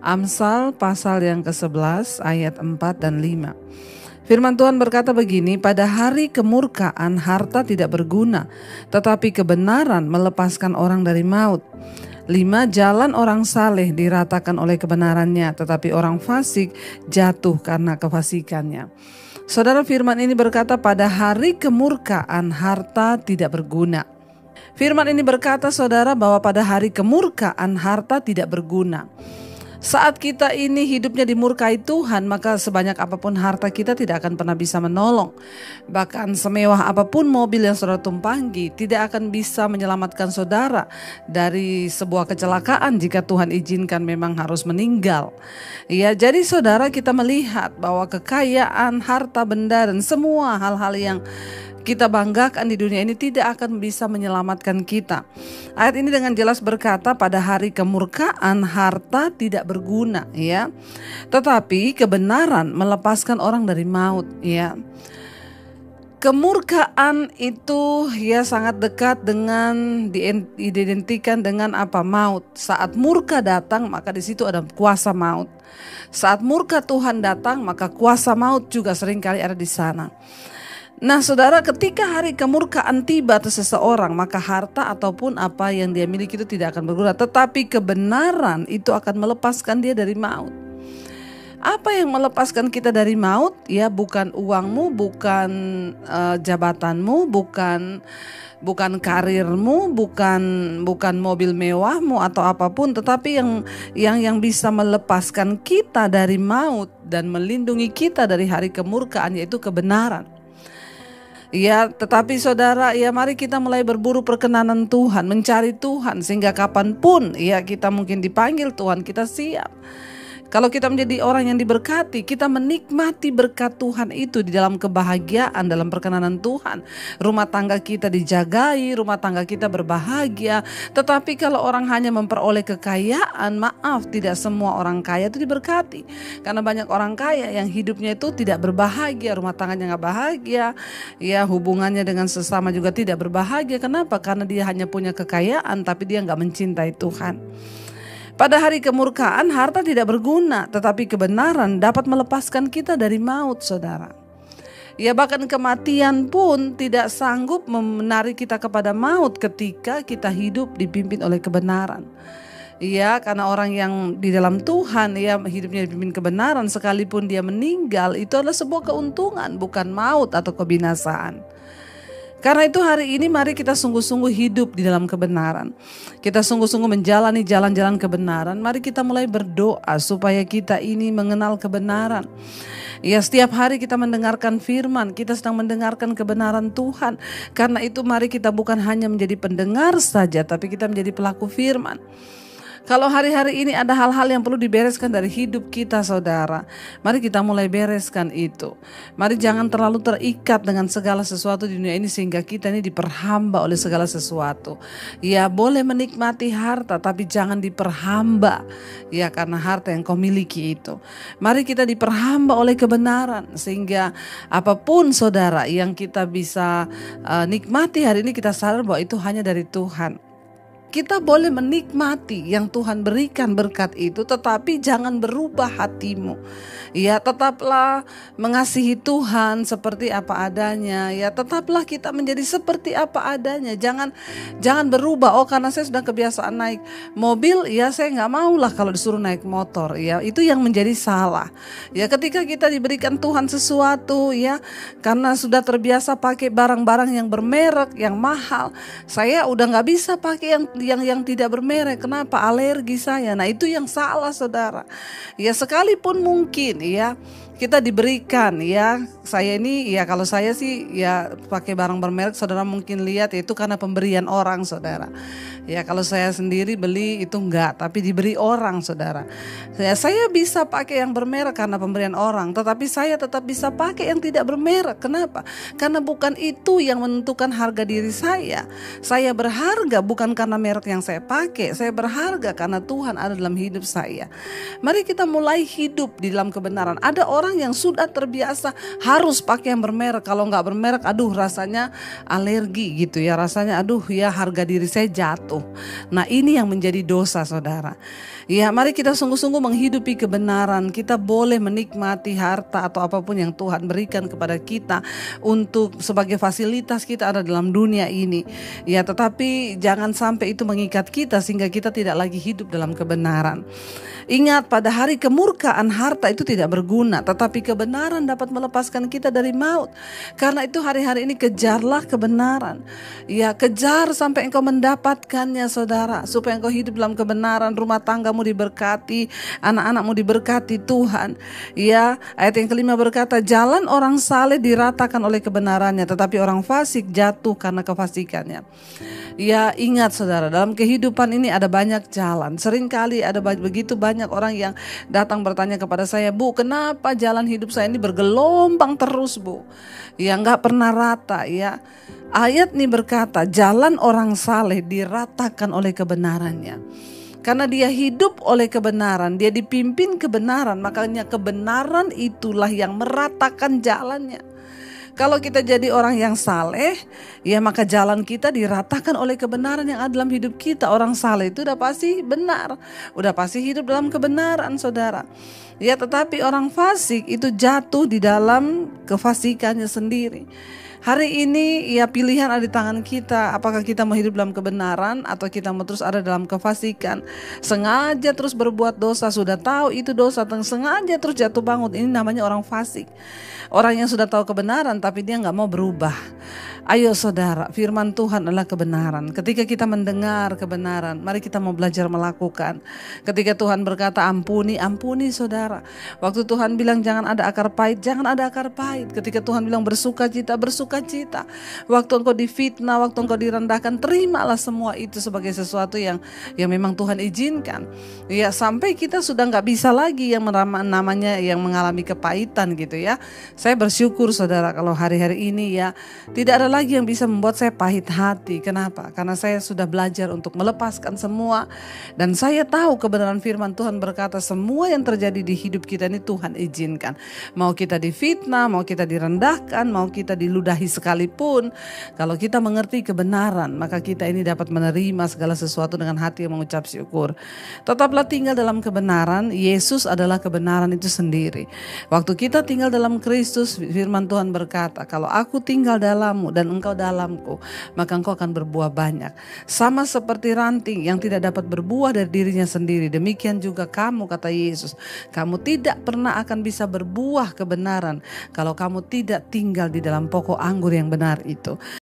Amsal pasal yang ke-11 ayat 4 dan 5. Firman Tuhan berkata begini, pada hari kemurkaan harta tidak berguna, tetapi kebenaran melepaskan orang dari maut. 5. Jalan orang saleh diratakan oleh kebenarannya, tetapi orang fasik jatuh karena kefasikannya. Saudara, firman ini berkata pada hari kemurkaan harta tidak berguna. Firman ini berkata saudara bahwa pada hari kemurkaan harta tidak berguna. Saat kita ini hidupnya dimurkai Tuhan, maka sebanyak apapun harta kita tidak akan pernah bisa menolong. Bahkan semewah apapun mobil yang saudara tumpangi tidak akan bisa menyelamatkan saudara dari sebuah kecelakaan jika Tuhan izinkan memang harus meninggal. Ya, jadi saudara, kita melihat bahwa kekayaan, harta benda dan semua hal-hal yang kita banggakan di dunia ini tidak akan bisa menyelamatkan kita. Ayat ini dengan jelas berkata pada hari kemurkaan harta tidak berguna, ya. Tetapi kebenaran melepaskan orang dari maut, ya. Kemurkaan itu ya sangat dekat dengan diidentikan dengan apa? Maut. Saat murka datang maka di situ ada kuasa maut. Saat murka Tuhan datang maka kuasa maut juga seringkali ada di sana. Nah saudara, ketika hari kemurkaan tiba atas seseorang, maka harta ataupun apa yang dia miliki itu tidak akan berguna. Tetapi kebenaran itu akan melepaskan dia dari maut. Apa yang melepaskan kita dari maut? Ya bukan uangmu, bukan jabatanmu, bukan karirmu, bukan mobil mewahmu atau apapun, tetapi yang bisa melepaskan kita dari maut dan melindungi kita dari hari kemurkaan yaitu kebenaran. Ya, tetapi saudara, ya mari kita mulai berburu perkenanan Tuhan, mencari Tuhan sehingga kapanpun ya kita mungkin dipanggil Tuhan, kita siap. Kalau kita menjadi orang yang diberkati, kita menikmati berkat Tuhan itu di dalam kebahagiaan, dalam perkenanan Tuhan. Rumah tangga kita dijagai, rumah tangga kita berbahagia. Tetapi kalau orang hanya memperoleh kekayaan, maaf, tidak semua orang kaya itu diberkati. Karena banyak orang kaya yang hidupnya itu tidak berbahagia, rumah tangganya gak bahagia, ya hubungannya dengan sesama juga tidak berbahagia. Kenapa? Karena dia hanya punya kekayaan tapi dia gak mencintai Tuhan. Pada hari kemurkaan harta tidak berguna, tetapi kebenaran dapat melepaskan kita dari maut, saudara. Ya bahkan kematian pun tidak sanggup menarik kita kepada maut ketika kita hidup dipimpin oleh kebenaran. Ya, karena orang yang di dalam Tuhan, ya hidupnya dipimpin kebenaran, sekalipun dia meninggal, itu adalah sebuah keuntungan, bukan maut atau kebinasaan. Karena itu hari ini mari kita sungguh-sungguh hidup di dalam kebenaran. Kita sungguh-sungguh menjalani jalan-jalan kebenaran. Mari kita mulai berdoa supaya kita ini mengenal kebenaran. Ya, setiap hari kita mendengarkan firman, kita sedang mendengarkan kebenaran Tuhan. Karena itu mari kita bukan hanya menjadi pendengar saja, tapi kita menjadi pelaku firman. Kalau hari-hari ini ada hal-hal yang perlu dibereskan dari hidup kita, saudara, mari kita mulai bereskan itu. Mari jangan terlalu terikat dengan segala sesuatu di dunia ini sehingga kita ini diperhamba oleh segala sesuatu. Ya boleh menikmati harta tapi jangan diperhamba, ya karena harta yang kau miliki itu. Mari kita diperhamba oleh kebenaran sehingga apapun saudara yang kita bisa nikmati hari ini kita sadar bahwa itu hanya dari Tuhan. Kita boleh menikmati yang Tuhan berikan berkat itu, tetapi jangan berubah hatimu. Ya, tetaplah mengasihi Tuhan seperti apa adanya. Ya, tetaplah kita menjadi seperti apa adanya. Jangan berubah. Oh, karena saya sudah kebiasaan naik mobil, ya saya nggak maulah kalau disuruh naik motor. Ya, itu yang menjadi salah. Ya, ketika kita diberikan Tuhan sesuatu, ya, karena sudah terbiasa pakai barang-barang yang bermerek, yang mahal, saya udah nggak bisa pakai yang tidak bermerek. Kenapa? Alergi saya. Nah, itu yang salah, saudara. Ya, sekalipun mungkin ya kita diberikan, ya saya ini ya kalau saya sih ya pakai barang bermerek, saudara mungkin lihat ya, itu karena pemberian orang, saudara. Ya kalau saya sendiri beli itu enggak, tapi diberi orang, saudara. Saya bisa pakai yang bermerek karena pemberian orang, tetapi saya tetap bisa pakai yang tidak bermerek. Kenapa? Karena bukan itu yang menentukan harga diri saya. Saya berharga bukan karena merek yang saya pakai, saya berharga karena Tuhan ada dalam hidup saya. Mari kita mulai hidup di dalam kebenaran. Ada orang orang yang sudah terbiasa harus pakai yang bermerek. Kalau nggak bermerek, aduh rasanya alergi gitu ya. Rasanya aduh ya harga diri saya jatuh. Nah ini yang menjadi dosa saudara. Ya mari kita sungguh-sungguh menghidupi kebenaran. Kita boleh menikmati harta atau apapun yang Tuhan berikan kepada kita untuk sebagai fasilitas kita ada dalam dunia ini. Ya tetapi jangan sampai itu mengikat kita sehingga kita tidak lagi hidup dalam kebenaran. Ingat, pada hari kemurkaan harta itu tidak berguna, tetapi kebenaran dapat melepaskan kita dari maut. Karena itu hari-hari ini kejarlah kebenaran. Ya, kejar sampai engkau mendapatkannya saudara, supaya engkau hidup dalam kebenaran, rumah tanggamu diberkati, anak-anakmu diberkati Tuhan. Ya, ayat yang kelima berkata, jalan orang saleh diratakan oleh kebenarannya, tetapi orang fasik jatuh karena kefasikannya. Ya, ingat saudara, dalam kehidupan ini ada banyak jalan. Seringkali ada begitu banyak orang yang datang bertanya kepada saya, Bu, kenapa jalan hidup saya ini bergelombang terus, Bu? Ya, nggak pernah rata ya. Ayat ini berkata, jalan orang saleh diratakan oleh kebenarannya. Karena dia hidup oleh kebenaran, dia dipimpin kebenaran, makanya kebenaran itulah yang meratakan jalannya. Kalau kita jadi orang yang saleh, ya maka jalan kita diratakan oleh kebenaran yang ada dalam hidup kita. Orang saleh itu udah pasti benar, udah pasti hidup dalam kebenaran saudara. Ya tetapi orang fasik itu jatuh di dalam kefasikannya sendiri. Hari ini ya pilihan ada di tangan kita. Apakah kita mau hidup dalam kebenaran atau kita mau terus ada dalam kefasikan. Sengaja terus berbuat dosa, sudah tahu itu dosa, sengaja terus jatuh bangun. Ini namanya orang fasik. Orang yang sudah tahu kebenaran tapi dia gak mau berubah. Ayo saudara, firman Tuhan adalah kebenaran. Ketika kita mendengar kebenaran, mari kita mau belajar melakukan. Ketika Tuhan berkata ampuni, ampuni saudara. Waktu Tuhan bilang jangan ada akar pahit, jangan ada akar pahit. Ketika Tuhan bilang bersukacita, bersukacita. Waktu engkau difitnah, waktu engkau direndahkan, terimalah semua itu sebagai sesuatu yang memang Tuhan izinkan. Ya sampai kita sudah gak bisa lagi yang namanya yang mengalami kepahitan gitu ya. Saya bersyukur saudara kalau hari-hari ini ya tidak ada lagi yang bisa membuat saya pahit hati. Kenapa? Karena saya sudah belajar untuk melepaskan semua. Dan saya tahu kebenaran firman Tuhan berkata semua yang terjadi di hidup kita ini Tuhan izinkan. Mau kita difitnah, mau kita direndahkan, mau kita diludahi sekalipun. Kalau kita mengerti kebenaran, maka kita ini dapat menerima segala sesuatu dengan hati yang mengucap syukur. Tetaplah tinggal dalam kebenaran. Yesus adalah kebenaran itu sendiri. Waktu kita tinggal dalam Kristus, firman Tuhan berkata, kalau aku tinggal dalammu dan engkau dalamku, maka engkau akan berbuah banyak. Sama seperti ranting yang tidak dapat berbuah dari dirinya sendiri, demikian juga kamu, kata Yesus. Kamu tidak pernah akan bisa berbuah kebenaran kalau kamu tidak tinggal di dalam pokok anggur yang benar itu.